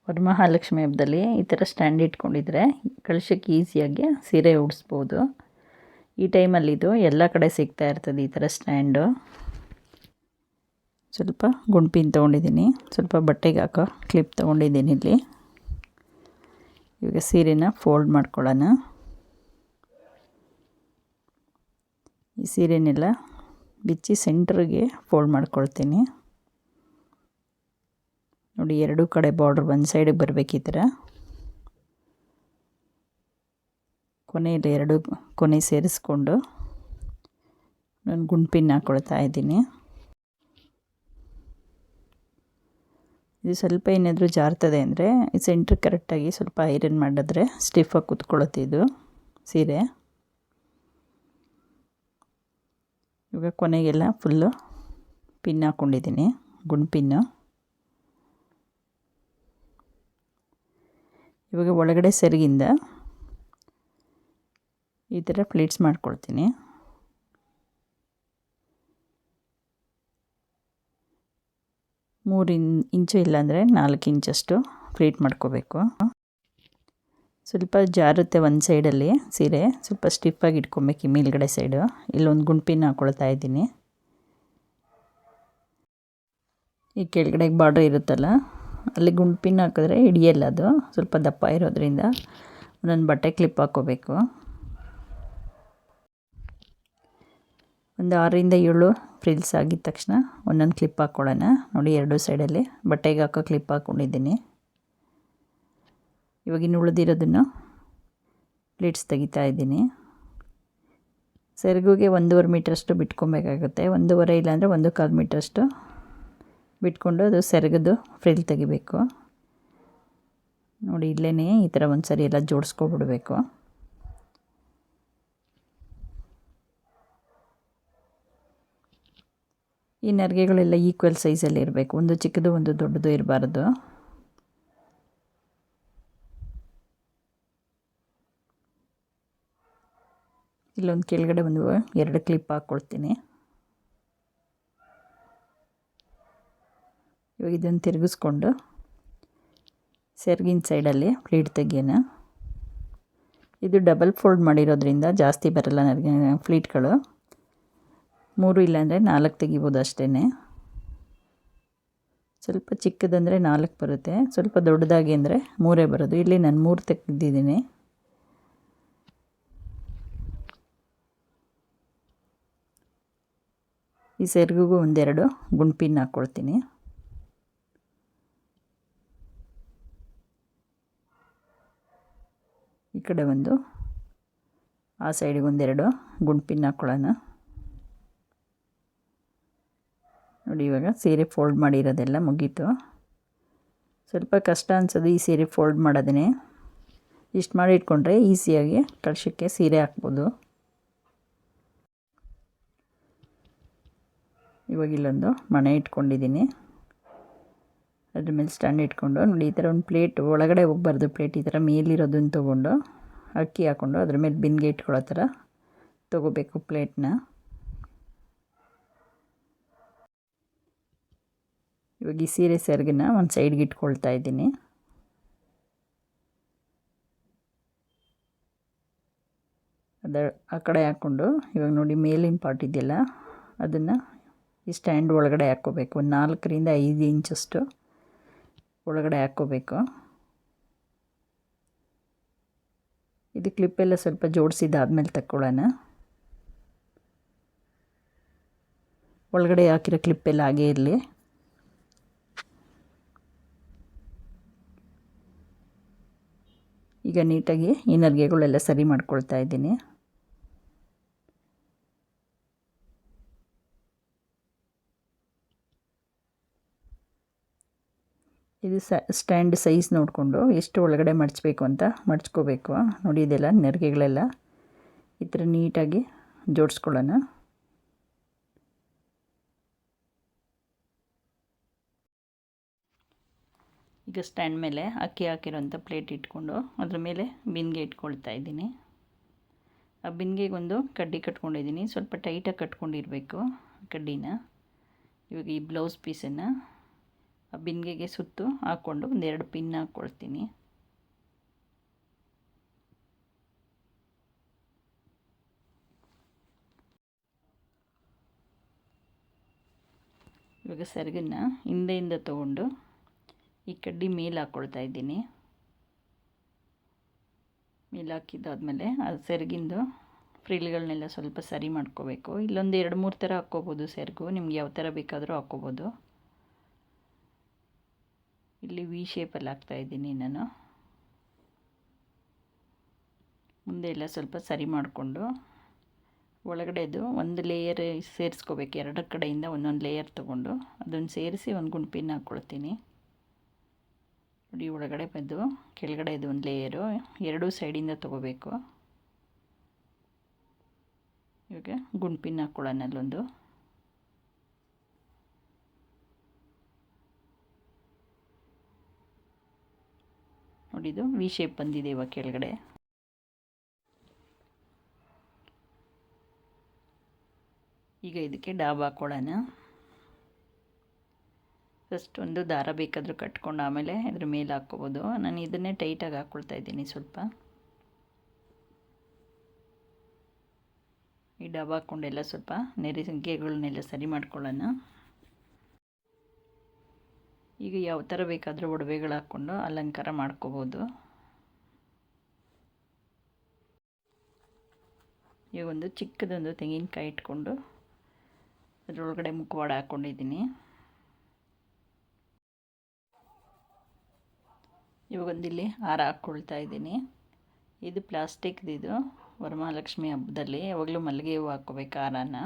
ವರಮಹಾಲಕ್ಷ್ಮಿ ಹಬ್ಬದಲ್ಲಿ ಈ ಥರ ಸ್ಟ್ಯಾಂಡ್ ಇಟ್ಕೊಂಡಿದ್ರೆ ಕಳಶಕ್ಕೆ ಈಸಿಯಾಗಿ ಸೀರೆ ಉಡಿಸ್ಬೋದು. ಈ ಟೈಮಲ್ಲಿದು ಎಲ್ಲ ಕಡೆ ಸಿಗ್ತಾ ಇರ್ತದೆ ಈ ಥರ ಸ್ಟ್ಯಾಂಡು. ಸ್ವಲ್ಪ ಗುಂಡ್ಪಿನ್ ತೊಗೊಂಡಿದ್ದೀನಿ, ಸ್ವಲ್ಪ ಬಟ್ಟೆಗೆ ಹಾಕೋ ಕ್ಲಿಪ್ ತೊಗೊಂಡಿದ್ದೀನಿ ಇಲ್ಲಿ. ಇವಾಗ ಸೀರೆನ ಫೋಲ್ಡ್ ಮಾಡ್ಕೊಳ್ಳೋಣ. ಈ ಸೀರೆನೆಲ್ಲ ಬಿಚ್ಚಿ ಸೆಂಟ್ರಿಗೆ ಫೋಲ್ಡ್ ಮಾಡ್ಕೊಳ್ತೀನಿ. ನೋಡಿ, ಎರಡೂ ಕಡೆ ಬಾರ್ಡ್ರ್ ಒಂದು ಸೈಡಿಗೆ ಬರಬೇಕು. ಈ ಥರ ಕೊನೆಯಲ್ಲಿ ಎರಡು ಕೊನೆ ಸೇರಿಸ್ಕೊಂಡು ನಾನು ಗುಂಡ್ಪಿನ್ ಹಾಕ್ಕೊಳ್ತಾ ಇದ್ದೀನಿ. ಇದು ಸ್ವಲ್ಪ ಏನಾದರೂ ಜಾರ್ತದೆ ಅಂದರೆ ಈ ಸೆಂಟ್ರ್ ಕರೆಕ್ಟಾಗಿ ಸ್ವಲ್ಪ ಐರನ್ ಮಾಡಿದ್ರೆ ಸ್ಟಿಫಾಗಿ ಕೂತ್ಕೊಳ್ಳುತ್ತೆ ಇದು ಸೀರೆ. ಇವಾಗ ಕೊನೆಗೆಲ್ಲ ಫುಲ್ಲು ಪಿನ್ ಹಾಕ್ಕೊಂಡಿದ್ದೀನಿ, ಗುಂಡ್ಪಿನ್ನು. ಇವಾಗ ಒಳಗಡೆ ಸೆರಗಿಂದ ಈ ಥರ ಪ್ಲೇಟ್ಸ್ ಮಾಡ್ಕೊಳ್ತೀನಿ. ಮೂರು ಇಂಚು ಇಲ್ಲಾಂದರೆ 4 ಇಂಚಷ್ಟು ಪ್ಲೇಟ್ ಮಾಡ್ಕೋಬೇಕು. ಸ್ವಲ್ಪ ಜಾರುತ್ತೆ ಒಂದು ಸೈಡಲ್ಲಿ ಸೀರೆ, ಸ್ವಲ್ಪ ಸ್ಟಿಫಾಗಿ ಇಟ್ಕೊಬೇಕು ಈ ಮೇಲ್ಗಡೆ ಸೈಡು. ಇಲ್ಲೊಂದು ಗುಂಡ್ಪಿನ್ ಹಾಕ್ಕೊಳ್ತಾ ಇದ್ದೀನಿ. ಈ ಕೆಳಗಡೆಗೆ ಬಾರ್ಡ್ರ್ ಇರುತ್ತಲ್ಲ, ಅಲ್ಲಿ ಗುಂಡ್ಪಿನ್ ಹಾಕಿದ್ರೆ ಹಿಡಿಯಲ್ಲ, ಅದು ಸ್ವಲ್ಪ ದಪ್ಪ ಇರೋದ್ರಿಂದ ಒಂದೊಂದು ಬಟ್ಟೆ ಕ್ಲಿಪ್ ಹಾಕ್ಕೋಬೇಕು. ಒಂದು 6ರಿಂದ 7 ಫ್ರಿಲ್ಸ್ ಆಗಿದ ತಕ್ಷಣ ಒಂದೊಂದು ಕ್ಲಿಪ್ ಹಾಕ್ಕೊಳ್ಳೋಣ. ನೋಡಿ, ಎರಡೂ ಸೈಡಲ್ಲಿ ಬಟ್ಟೆಗೆ ಹಾಕೋ ಕ್ಲಿಪ್ ಹಾಕ್ಕೊಂಡಿದ್ದೀನಿ. ಇವಾಗಿನ್ನು ಉಳಿದಿರೋದನ್ನು ಪ್ಲೇಟ್ಸ್ ತೆಗಿತಾ ಇದ್ದೀನಿ. ಸೆರಗಿಗೆ 1.5 ಮೀಟ್ರಷ್ಟು ಬಿಟ್ಕೊಬೇಕಾಗುತ್ತೆ. 1.5 ಇಲ್ಲಾಂದರೆ 1.25 ಮೀಟ್ರಷ್ಟು ಬಿಟ್ಕೊಂಡು ಅದು ಸೆರಗದು ಫ್ರಿಲ್ ತೆಗಿಬೇಕು. ನೋಡಿ, ಇಲ್ಲೇ ಈ ಥರ ಒಂದು ಸರಿ ಎಲ್ಲ ಜೋಡಿಸ್ಕೊಬಿಡ್ಬೇಕು. ಈ ನೆರಿಗೆಗಳೆಲ್ಲ ಈಕ್ವಲ್ ಸೈಜಲ್ಲಿ ಇರಬೇಕು, ಒಂದು ಚಿಕ್ಕದು ಒಂದು ದೊಡ್ಡದು ಇರಬಾರ್ದು. ಇಲ್ಲೊಂದು ಕೆಳಗಡೆ ಒಂದು 2 ಕ್ಲಿಪ್ ಹಾಕ್ಕೊಳ್ತೀನಿ. ಇವಾಗ ಇದನ್ನು ತಿರುಗಿಸ್ಕೊಂಡು ಸೆರಗಿನ ಸೈಡಲ್ಲಿ ಪ್ಲೇಟ್ ತೆಗಿಯೋಣ. ಇದು ಡಬಲ್ ಫೋಲ್ಡ್ ಮಾಡಿರೋದ್ರಿಂದ ಜಾಸ್ತಿ ಬರಲ್ಲ ನನಗೆ ಫ್ಲೀಟ್ಗಳು. 3 ಇಲ್ಲಾಂದರೆ 4 ತೆಗಿಬೋದು ಅಷ್ಟೇ. ಸ್ವಲ್ಪ ಚಿಕ್ಕದಂದರೆ 4 ಬರುತ್ತೆ, ಸ್ವಲ್ಪ ದೊಡ್ಡದಾಗಿ ಅಂದರೆ 3 ಬರೋದು. ಇಲ್ಲಿ ನಾನು 3 ತೆಗೆದಿದ್ದೀನಿ. ಈ ಸೆರಗಿಗೂ 1-2 ಗುಂಡ್ಪಿನ್ ಹಾಕ್ಕೊಳ್ತೀನಿ. ಈ ಕಡೆ ಒಂದು, ಆ ಸೈಡಿಗೆ 1-2 ಗುಂಡ್ಪಿನ್ ಹಾಕ್ಕೊಳ್ಳೋಣ. ನೋಡಿ, ಇವಾಗ ಸೀರೆ ಫೋಲ್ಡ್ ಮಾಡಿರೋದೆಲ್ಲ ಮುಗೀತು. ಸ್ವಲ್ಪ ಕಷ್ಟ ಅನ್ಸೋದು ಈ ಸೀರೆ ಫೋಲ್ಡ್ ಮಾಡೋದೇ. ಇಷ್ಟು ಮಾಡಿ ಇಟ್ಕೊಂಡ್ರೆ ಈಸಿಯಾಗಿ ಕಳಶಕ್ಕೆ ಸೀರೆ ಹಾಕ್ಬೋದು. ಇವಾಗ ಇಲ್ಲೊಂದು ಮಣೆ ಇಟ್ಕೊಂಡಿದ್ದೀನಿ, ಅದ್ರ ಮೇಲೆ ಸ್ಟ್ಯಾಂಡ್ ಇಟ್ಕೊಂಡು ನೋಡಿ, ಈ ಥರ ಒಂದು ಪ್ಲೇಟ್ ಒಳಗಡೆ ಹೋಗಬಾರ್ದು. ಪ್ಲೇಟ್ ಈ ಥರ ಮೇಲಿರೋದನ್ನು ತೊಗೊಂಡು ಅಕ್ಕಿ ಹಾಕ್ಕೊಂಡು ಅದ್ರ ಮೇಲೆ ಬಿನ್ಗೆ ಇಟ್ಕೊಳ್ಳೋ ಥರ ತೊಗೋಬೇಕು ಪ್ಲೇಟ್ನ. ಇವಾಗ ಈ ಸೀರೆ ಸೆರಗನ್ನ ಒಂದು ಸೈಡ್ಗೆ ಇಟ್ಕೊಳ್ತಾ ಇದ್ದೀನಿ. ಆ ಕಡೆ ಹಾಕ್ಕೊಂಡು ಇವಾಗ ನೋಡಿ, ಮೇಲಿನ ಪಾರ್ಟ್ ಇದೆಯಲ್ಲ ಅದನ್ನು ಈ ಸ್ಟ್ಯಾಂಡ್ ಒಳಗಡೆ ಹಾಕ್ಕೋಬೇಕು. ಒಂದು 4ರಿಂದ 5 ಇಂಚಷ್ಟು ಒಳಗಡೆ ಹಾಕ್ಕೋಬೇಕು. ಇದು ಕ್ಲಿಪ್ಪೆಲ್ಲ ಸ್ವಲ್ಪ ಜೋಡಿಸಿದ್ದಾದ್ಮೇಲೆ ತಕ್ಕೊಳ್ಳೋಣ. ಒಳಗಡೆ ಹಾಕಿರೋ ಕ್ಲಿಪ್ಪೆಲ್ಲ ಹಾಗೇ ಇರಲಿ. ಈಗ ನೀಟಾಗಿ ಈ ನರಿಗೆಗಳೆಲ್ಲ ಸರಿ ಮಾಡ್ಕೊಳ್ತಾ ಇದ್ದೀನಿ. ಇದು ಸ್ಟ್ಯಾಂಡ್ ಸೈಜ್ ನೋಡಿಕೊಂಡು ಎಷ್ಟು ಒಳಗಡೆ ಮಡಚಬೇಕು ಅಂತ ಮಡಚ್ಕೋಬೇಕು. ನೋಡಿ, ಇದೆಲ್ಲ ನೆರಿಗೆಗಳೆಲ್ಲ ಈ ಥರ ನೀಟಾಗಿ ಜೋಡಿಸ್ಕೊಳ್ಳೋಣ. ಈಗ ಸ್ಟ್ಯಾಂಡ್ ಮೇಲೆ ಅಕ್ಕಿ ಹಾಕಿರೋಂಥ ಪ್ಲೇಟ್ ಇಟ್ಕೊಂಡು ಅದ್ರ ಮೇಲೆ ಬಿನ್ಗೆ ಇಟ್ಕೊಳ್ತಾ ಇದ್ದೀನಿ. ಆ ಬಿನ್ಗೆಗೆ ಒಂದು ಕಡ್ಡಿ ಕಟ್ಕೊಂಡಿದ್ದೀನಿ, ಸ್ವಲ್ಪ ಟೈಟಾಗಿ ಕಟ್ಕೊಂಡಿರಬೇಕು ಕಡ್ಡಿನ. ಇವಾಗ ಈ ಬ್ಲೌಸ್ ಪೀಸನ್ನು ಆ ಬಿಂದಿಗೆಗೆ ಸುತ್ತು ಹಾಕ್ಕೊಂಡು ಒಂದೆರಡು ಪಿನ್ ಹಾಕ್ಕೊಳ್ತೀನಿ. ಇವಾಗ ಸೆರಗನ್ನು ಹಿಂದೆಯಿಂದ ತೊಗೊಂಡು ಈ ಕಡ್ಡಿ ಮೇಲೆ ಹಾಕ್ಕೊಳ್ತಾ ಇದ್ದೀನಿ. ಮೇಲೆ ಹಾಕಿದ್ದಾದಮೇಲೆ ಅದು ಸೆರಗಿಂದು ಫ್ರಿಲ್ಗಳನ್ನೆಲ್ಲ ಸ್ವಲ್ಪ ಸರಿ ಮಾಡ್ಕೋಬೇಕು. ಇಲ್ಲೊಂದು 2-3 ಥರ ಹಾಕ್ಕೋಬೋದು ಸೆರಗು, ನಿಮ್ಗೆ ಯಾವ ಥರ ಬೇಕಾದರೂ ಹಾಕ್ಕೋಬೋದು. ಇಲ್ಲಿ ವಿ ಶೇಪಲ್ಲಿ ಹಾಕ್ತಾಯಿದ್ದೀನಿ ನಾನು. ಮುಂದೆ ಎಲ್ಲ ಸ್ವಲ್ಪ ಸರಿ ಮಾಡಿಕೊಂಡು ಒಳಗಡೆದು ಒಂದು ಲೇಯರ್ ಸೇರಿಸ್ಕೋಬೇಕು. 2 ಕಡೆಯಿಂದ ಒಂದೊಂದು ಲೇಯರ್ ತೊಗೊಂಡು ಅದನ್ನು ಸೇರಿಸಿ ಒಂದು ಗುಂಪಿನ ಹಾಕ್ಕೊಳ್ತೀನಿ. ನೋಡಿ, ಒಳಗಡೆ ಬಂದು ಕೆಳಗಡೆದು ಒಂದು ಲೇಯರು ಎರಡೂ ಸೈಡಿಂದ ತೊಗೋಬೇಕು. ಇವಾಗ ಗುಂಪಿನ ಹಾಕ್ಕೊಳ್ಳೋಣ ಅಲ್ಲೊಂದು. ನೋಡಿದು ವಿ ಶೇಪ್ ಬಂದಿದೆ ಇವಾಗ ಕೆಳಗಡೆ. ಈಗ ಇದಕ್ಕೆ ಡಾಬ್ ಹಾಕ್ಕೊಳ್ಳೋಣ. ಫಸ್ಟ್ ಒಂದು ದಾರ ಬೇಕಾದರೂ ಕಟ್ಕೊಂಡು ಆಮೇಲೆ ಇದ್ರ ಮೇಲೆ ಹಾಕ್ಕೋಬೋದು. ನಾನು ಇದನ್ನೇ ಟೈಟಾಗಿ ಹಾಕ್ಕೊಳ್ತಾ ಇದ್ದೀನಿ ಸ್ವಲ್ಪ. ಈ ಡಾಬ್ ಹಾಕ್ಕೊಂಡೆಲ್ಲ ಸ್ವಲ್ಪ ನೆರಿಗೆಗಳನ್ನೆಲ್ಲ ಸರಿ ಮಾಡ್ಕೊಳ್ಳೋಣ. ಈಗ ಯಾವ ಥರ ಬೇಕಾದರೂ ಒಡವೆಗಳು ಹಾಕ್ಕೊಂಡು ಅಲಂಕಾರ ಮಾಡ್ಕೋಬೋದು. ಈಗ ಒಂದು ಚಿಕ್ಕದೊಂದು ತೆಂಗಿನಕಾಯಿ ಇಟ್ಕೊಂಡು ಅದರೊಳಗಡೆ ಮುಖವಾಡ ಹಾಕ್ಕೊಂಡಿದ್ದೀನಿ. ಇವಾಗೊಂದಿಲ್ಲಿ ಹಾರ ಹಾಕ್ಕೊಳ್ತಾ ಇದ್ದೀನಿ. ಇದು ಪ್ಲಾಸ್ಟಿಕ್ದಿದು. ವರಮಹಾಲಕ್ಷ್ಮಿ ಹಬ್ಬದಲ್ಲಿ ಯಾವಾಗಲೂ ಮಲ್ಲಿಗೆ ಹೂವು ಹಾಕ್ಕೋಬೇಕು ಹಾರನ.